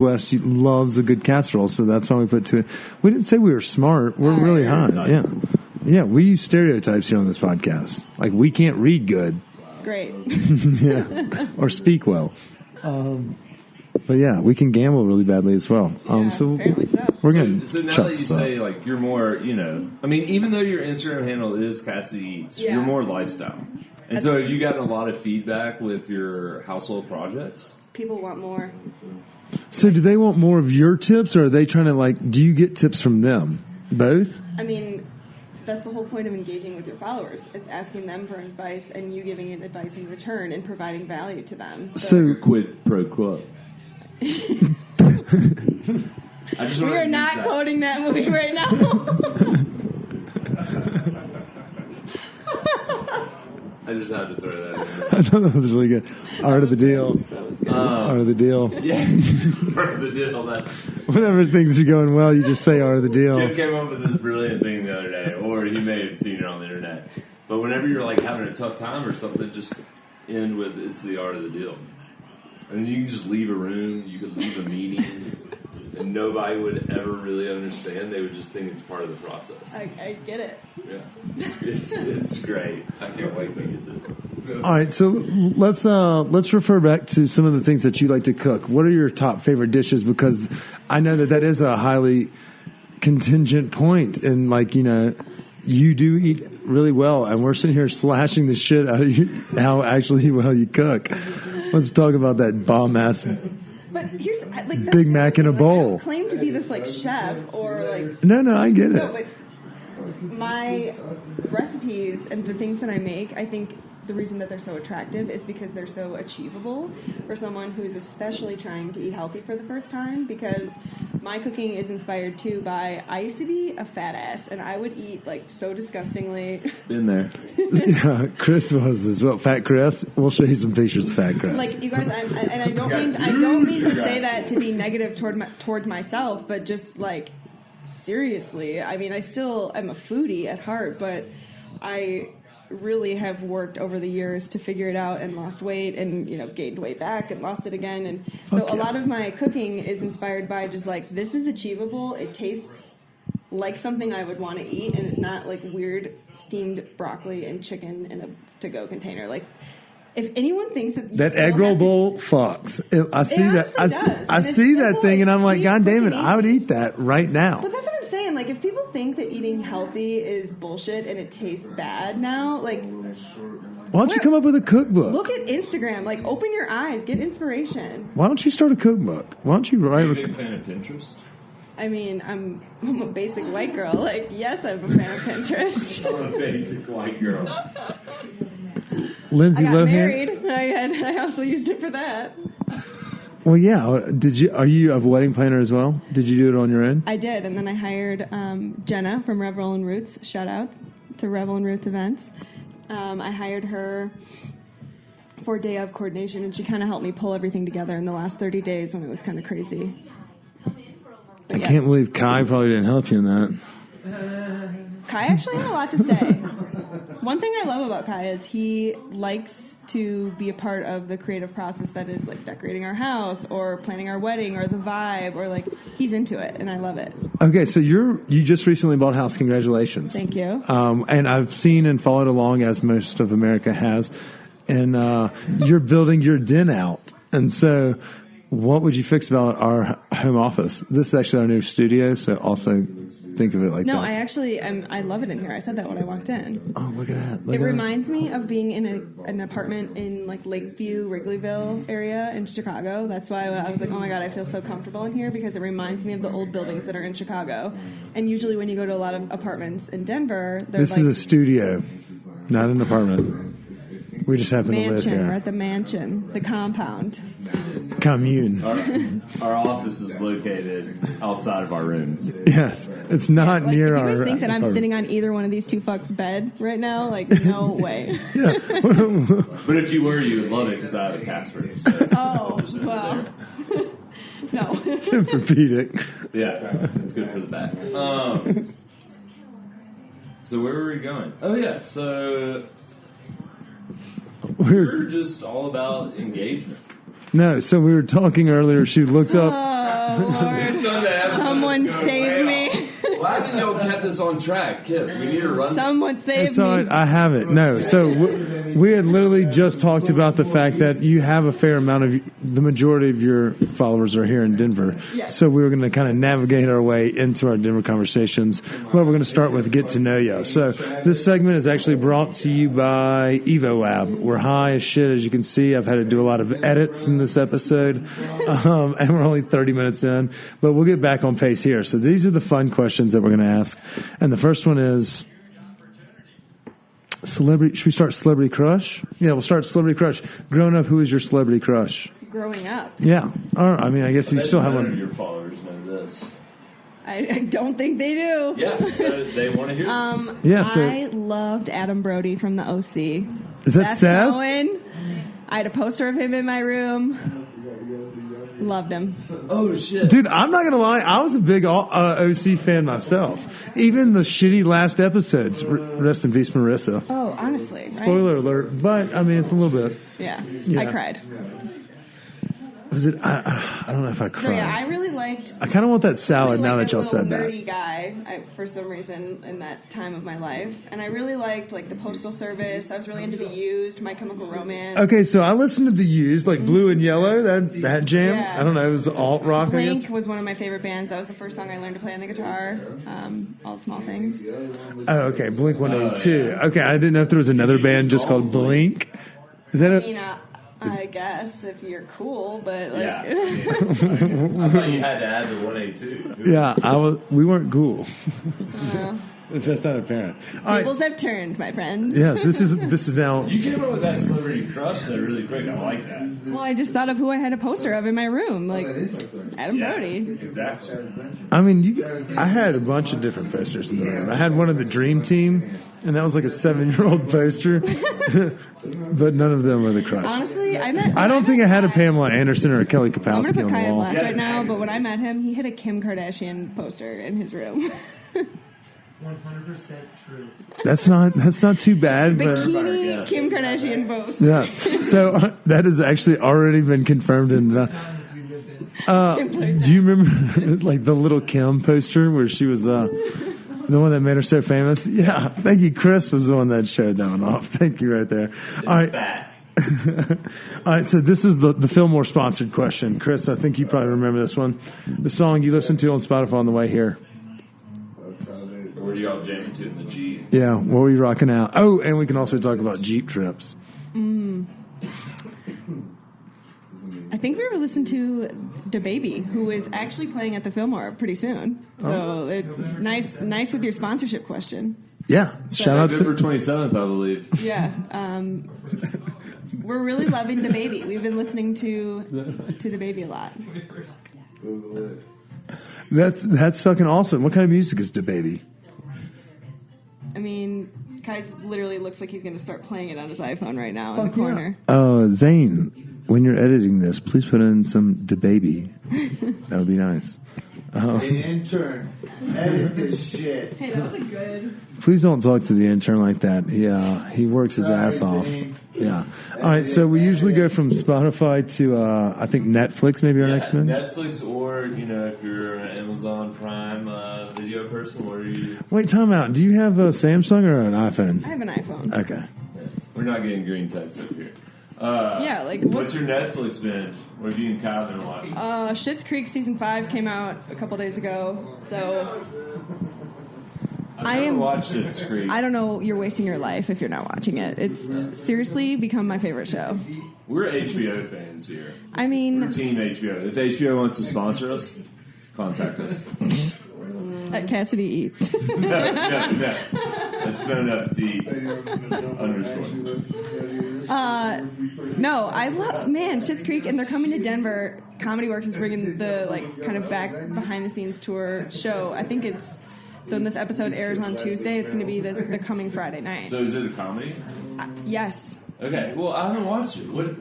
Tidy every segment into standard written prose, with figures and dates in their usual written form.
West loves a good casserole, so that's why we put two. We didn't say we were smart. We're really high. Yeah. Yeah, we use stereotypes here on this podcast. Like, we can't read good. Great. Yeah. Or speak well. But yeah, we can gamble really badly as well. So apparently so. We're going to So now that you say, like, you're more, I mean, even though your Instagram handle is Cassie Eats, you're more lifestyle. And so have you gotten a lot of feedback with your household projects? People want more. So do they want more of your tips, or are they trying to, like, do you get tips from them? Both? I mean, that's the whole point of engaging with your followers. It's asking them for advice and you giving it advice in return and providing value to them. So quid pro quo. We are not quoting that movie right now. I just had to throw that in there. I thought that was really good. Art of the deal. That was good. Art of the deal. Yeah. Art of the deal. Whenever things are going well, you just say art of the deal. Jim came up with this brilliant thing the other day, or he may have seen it on the internet. But whenever you're like having a tough time or something, just end with "it's the art of the deal." And you can just leave a room, you could leave a meeting, and nobody would ever really understand. They would just think it's part of the process. I get it. Yeah, it's great. I can't wait to use it. All right, so let's refer back to some of the things that you like to cook. What are your top favorite dishes? Because I know that is a highly contingent point, and like you do eat really well, and we're sitting here slashing the shit out of you how actually well you cook. Let's talk about that bomb ass. But here's like Big Mac in a bowl. I don't claim to be this like chef or like. No, I get it. No, but my recipes and the things that I make, I think the reason that they're so attractive is because they're so achievable for someone who's especially trying to eat healthy for the first time, because my cooking is inspired too by, I used to be a fat ass and I would eat like so disgustingly. Been there. Yeah, Chris was as well. Fat Chris. We'll show you some pictures of Fat Chris. Like you guys, I don't mean to say that to be negative toward myself, but just like seriously, I mean, I still am a foodie at heart, but I really have worked over the years to figure it out and lost weight and gained weight back and lost it again, and so a lot of my cooking is inspired by just like, this is achievable, it tastes like something I would want to eat, and it's not like weird steamed broccoli and chicken in a to-go container. Like, if anyone thinks that egg roll bowl fucks, I see that. I see that thing, and I'm like, God damn it, I would eat that right now. But that's what I'm saying. Like, if people think that eating healthy is bullshit and it tastes bad now, like, why don't you come up with a cookbook? Look at Instagram. Like, open your eyes, get inspiration. Why don't you start a cookbook? Why don't you write? Are you a big fan of Pinterest? I mean, I'm a basic white girl. Like, yes, I'm a fan of Pinterest. I'm a basic white girl. Lindsay I got Lohan. married. I also used it for that. Well, yeah. Are you a wedding planner as well? Did you do it on your own? I did, and then I hired Jenna from Revel and Roots. Shout out to Revel and Roots events. I hired her for day of coordination, and she kind of helped me pull everything together in the last 30 days when it was kind of crazy. But I can't believe Kai probably didn't help you in that. Kai actually had a lot to say. One thing I love about Kai is he likes to be a part of the creative process that is like decorating our house or planning our wedding or the vibe, or like, he's into it, and I love it. Okay, so you just recently bought a house. Congratulations. Thank you. And I've seen and followed along, as most of America has, and you're building your den out. And so what would you fix about our home office? This is actually our new studio, so also think of it like that. No, I love it in here. I said that when I walked in. Oh, look at that. It reminds me of being in an apartment in like Lakeview, Wrigleyville area in Chicago. That's why I was like, oh my God, I feel so comfortable in here, because it reminds me of the old buildings that are in Chicago. And usually when you go to a lot of apartments in Denver, this is a studio, not an apartment. We just happen to live here. We're at the mansion, the compound. Commune. Our office is located outside of our rooms. Yes, it's not near our. If you guys think that I'm sitting on either one of these two fucks' bed right now, like, no way. Yeah. But if you were, you would love it, because I have a Casper. So oh, well. No. Tempur-Pedic. Yeah, it's good for the back. So where were we going? Oh yeah, so we're just all about engagement. No, so we were talking earlier. She looked up. Oh, Lord. Someone save me. Why haven't y'all kept this on track? Kip, we need to run. Someone save It's me. all right. I have it. No. So we had literally just talked about the fact that you have a fair amount of, the majority of your followers are here in Denver. Yes. So we were going to kind of navigate our way into our Denver conversations. Well, we're going to start with Get to Know Ya. So this segment is actually brought to you by Evo Lab. We're high as shit, as you can see. I've had to do a lot of edits in this episode, and we're only 30 minutes in. But we'll get back on pace here. So these are the fun questions that we're going to ask. And the first one is celebrity. Should we start celebrity crush? Yeah, we'll start celebrity crush. Growing up, who is your celebrity crush? Growing up. Yeah. All right. I mean, I guess you still have None one. of your followers know this. I don't think they do. Yeah, so they want to hear this. Yeah, so- I loved Adam Brody from the OC. Is that Seth? Cohen. I had a poster of him in my room. Loved him. Oh, shit. Dude, I'm not going to lie. I was a big OC fan myself. Even the shitty last episodes. Rest in peace, Marissa. Oh, honestly. Right? Spoiler alert. But, I mean, it's a little bit. Yeah. Yeah. I cried. Was it? I don't know if I cried. So, yeah, I really liked... I kind of want that salad now that y'all that said nerdy that. guy for some reason in that time of my life. And I really liked, like, the Postal Service. I was really into The Used, My Chemical Romance. Okay, so I listened to The Used, like Blue and Yellow, that jam. Yeah. I don't know, it was alt rock, I Blink guess. was one of my favorite bands. That was the first song I learned to play on the guitar. All the Small Things. Oh, okay, Blink 182. Okay, I didn't know if there was another band just called Blink. Is that I a... mean, I guess if you're cool, but like... Yeah. I thought you had to add the 182. Yeah, we weren't cool. uh, That's not apparent. All right. tables have turned, my friends. Yeah, this is now... You came up with that celebrity crush though really quick. I like that. Well, I just thought of who I had a poster of in my room, like Adam Yeah, Brody. exactly. I mean, I had a bunch of different posters in the room. I had one of the Dream Team, and that was like a 7-year-old poster, but none of them were the crush. Honestly, I don't think I had a Kai. Pamela Anderson or a Kelly I'm gonna Kapowski put on Kai the on wall. blast right now, but when I met him, he had a Kim Kardashian poster in his room. 100% true. That's not too bad, but Bikini Yes. Kim Kardashian poster. yes. So that has actually already been confirmed in. Times we lived in. Do you remember like the little Kim poster where she was the one that made her so famous? Yeah, thank you. Chris was the one that showed that one off. Thank you right there. All right. Fat. All right, so this is the Fillmore sponsored question. Chris, I think you probably remember this one. The song you listened to on Spotify on the way here. Where do y'all jamming to in the G? Yeah, what were you rocking out? Oh, and we can also talk about Jeep trips. I think we were listening to DaBaby, who is actually playing at the Fillmore pretty soon. So nice with your sponsorship question. Yeah, shout out November to 27th, I believe. Yeah, we're really loving DaBaby. We've been listening to DaBaby a lot. that's fucking awesome. What kind of music is DaBaby? I mean, Kai literally looks like he's going to start playing it on his iPhone right now in the corner. Zane, when you're editing this, please put in some DaBaby. That would be nice. Hey, intern, edit this shit. Hey, that was a good... Please don't talk to the intern like that. He works his ass off. Yeah. All right. So we usually go from Spotify to I think Netflix. Maybe our next one. Netflix, or if you're an Amazon Prime video person, what are you? Wait, time out. Do you have a Samsung or an iPhone? I have an iPhone. Okay. We're not getting green text up here. Yeah, like what's your Netflix binge? What have you and Kyle been watching? Schitt's Creek season 5 came out a couple days ago, so I've never watched Schitt's Creek. I don't know. You're wasting your life if you're not watching it. It's seriously become my favorite show. We're HBO fans here. I mean, We're Team HBO. If HBO wants to sponsor us, contact us. at Cassidy Eats. No. That's Stone FT _. No, I love Schitt's Creek, and they're coming to Denver. Comedy Works is bringing the kind of back behind the scenes tour show. I think it's so. When this episode airs on Tuesday, it's going to be the coming Friday night. So is it a comedy? Yes. Okay. Well, I haven't watched it. What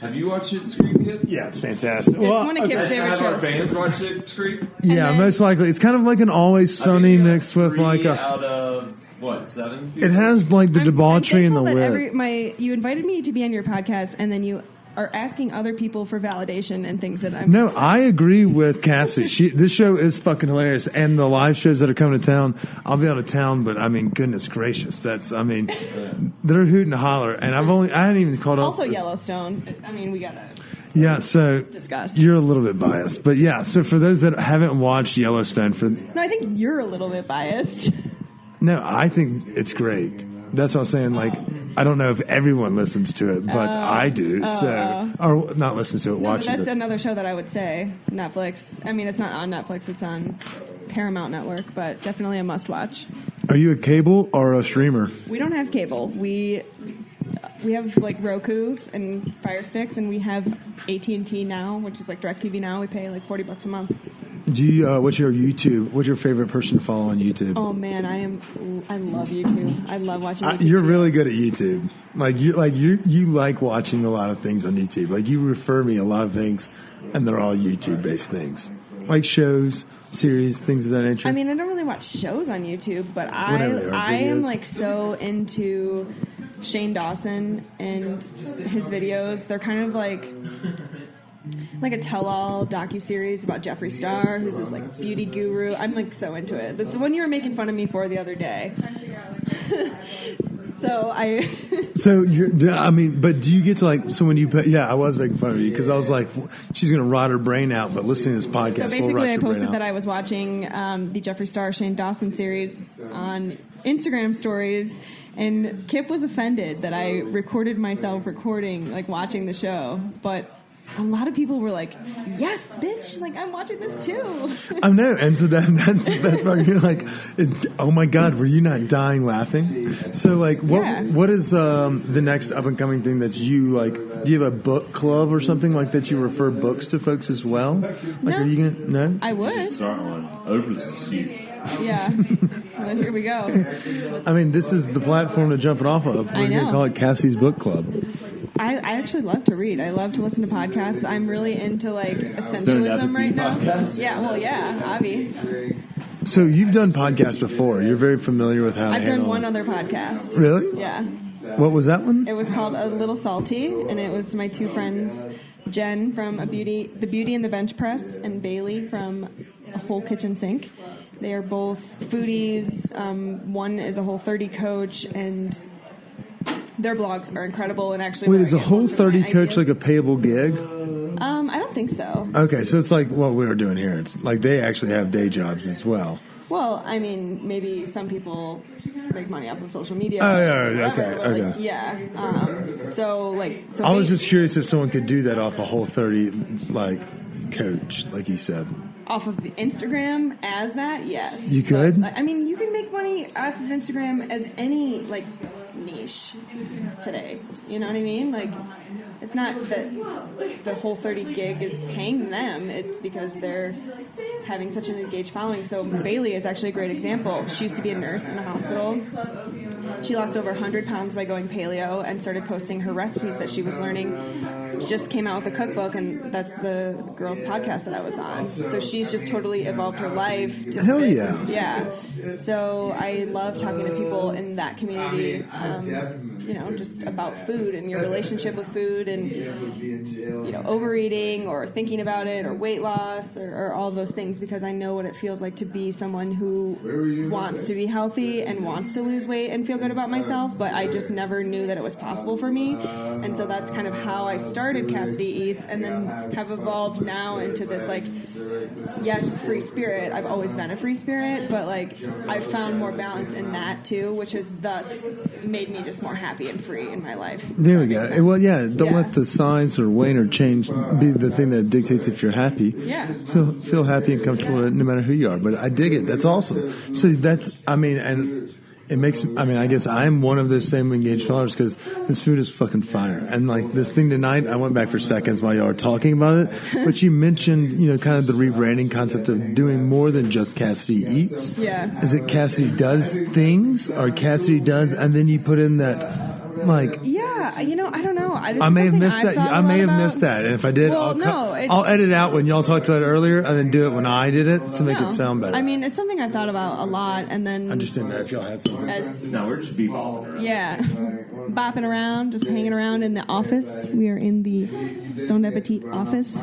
have you watched Schitt's Creek yet? Yeah, it's fantastic. It's one of Kip's favorite Have our shows. fans watch Schitt's Creek? Yeah, then- most likely. It's kind of like an Always Sunny mixed with 3 like a. out of what 7? It has like the debauchery and the I'm wit. thankful that you invited me to be on your podcast, and then you are asking other people for validation and things that I'm. No, I agree with Cassie. This show is fucking hilarious, and the live shows that are coming to town. I'll be out of town, but I mean, goodness gracious, they're hooting and holler, and I hadn't even caught up. Also, Yellowstone. I mean, we gotta. Yeah, so discuss. You're a little bit biased, but yeah. So for those that haven't watched Yellowstone, no, I think you're a little bit biased. No, I think it's great. That's what I'm saying. Like, I don't know if everyone listens to it, but I do. Or not listens to it, watches but that's it. another show that I would say Netflix. I mean, it's not on Netflix; it's on Paramount Network, but definitely a must-watch. Are you a cable or a streamer? We don't have cable. We have like Roku's and Fire Sticks, and we have AT&T now, which is like DirecTV now. We pay like $40 a month. Do you? What's your YouTube? What's your favorite person to follow on YouTube? Oh man, I love YouTube. I love watching YouTube. You're videos. really good at YouTube. You like watching a lot of things on YouTube. Like you refer me a lot of things, and they're all YouTube based things, like shows, series, things of that nature. I mean, I don't really watch shows on YouTube, but I am like so into Shane Dawson and his videos. They're kind of like a tell-all docuseries about Jeffree Star, who's this like beauty guru. I'm like so into it. That's the one you were making fun of me for the other day. But do you get to like, so when you put, I was making fun of you because I was like, she's going to rot her brain out, but listening to this podcast, so basically I posted that I was watching the Jeffree Star Shane Dawson series on Instagram stories, and Kip was offended that I recorded myself recording, like watching the show, but a lot of people were like, yes, bitch, like, I'm watching this too. I know, and so that's the best part. You're like, oh my God, were you not dying laughing? So, like, what is the next up-and-coming thing that you, like, do you have a book club or something like that you refer books to folks as well? Like, no. Are you going to, no? I would. Start one. Oprah's huge. Yeah. Well, here we go. I mean, this is the platform to jump it off of. We're going to call it Cassie's Book Club. I actually love to read. I love to listen to podcasts. I'm really into like essentialism right now. Podcasts? Yeah, well, yeah, Avi. So you've done podcasts before. You're very familiar with how to I've handle done one it. other podcast. Really? Yeah. What was that one? It was called A Little Salty, and it was my two friends, Jen from The Beauty and the Bench Press, and Bailey from A Whole Kitchen Sink. They are both foodies. One is a Whole30 coach, and their blogs are incredible. And actually, wait, is a Whole30 coach like a payable gig? I don't think so. Okay, so it's like what we were doing here. It's like they actually have day jobs as well. Well, I mean, maybe some people make money off of social media. Oh, yeah, whatever, okay. Like, yeah. So I was just curious if someone could do that off a Whole30 like coach, like you said. Off of Instagram as that, yes. You could? But, I mean, you can make money off of Instagram as any, like, niche today. You know what I mean? Like, it's not that the Whole30 gig is paying them. It's because they're having such an engaged following. So Bailey is actually a great example. She used to be a nurse in a hospital. She lost over 100 pounds by going paleo and started posting her recipes that she was learning. Just came out with a cookbook, and that's the girls' podcast that I was on. So she's just totally evolved her life to Hell fit. yeah. Yeah. So I love talking to people in that community, just about food and your relationship with food and, overeating or thinking about it or weight loss or all those things, because I know what it feels like to be someone who wants to be healthy and wants to lose weight and feel good about myself, but I just never knew that it was possible for me. And so that's kind of how I started Cassidy Eats, and then have evolved now into this, like, yes, free spirit. I've always been a free spirit, but, like, I've found more balance in that too, which has thus made me just more happy and free in my life. There we go. Well, yeah, don't let the size or weight or change be the thing that dictates if you're happy. Yeah. Feel happy and comfortable no matter who you are. But I dig it. That's awesome. So and it makes, I guess I'm one of those same engaged followers because this food is fucking fire. And like this thing tonight, I went back for seconds while y'all were talking about it, but you mentioned, kind of the rebranding concept of doing more than just Cassidy Eats. Yeah. Is it Cassidy Does Things or Cassidy Does, and then you put in that, like... Yeah, I don't know. I may have missed that. I may have missed that. And if I did, I'll edit out when y'all talked about it earlier and then do it when I did it to make it sound better. I mean, it's something I've thought about a lot, and then... I just didn't know if y'all had something. No, we're just bebopping. Yeah. bopping around, just hanging around in the office. We are in the Stoned Appetit office.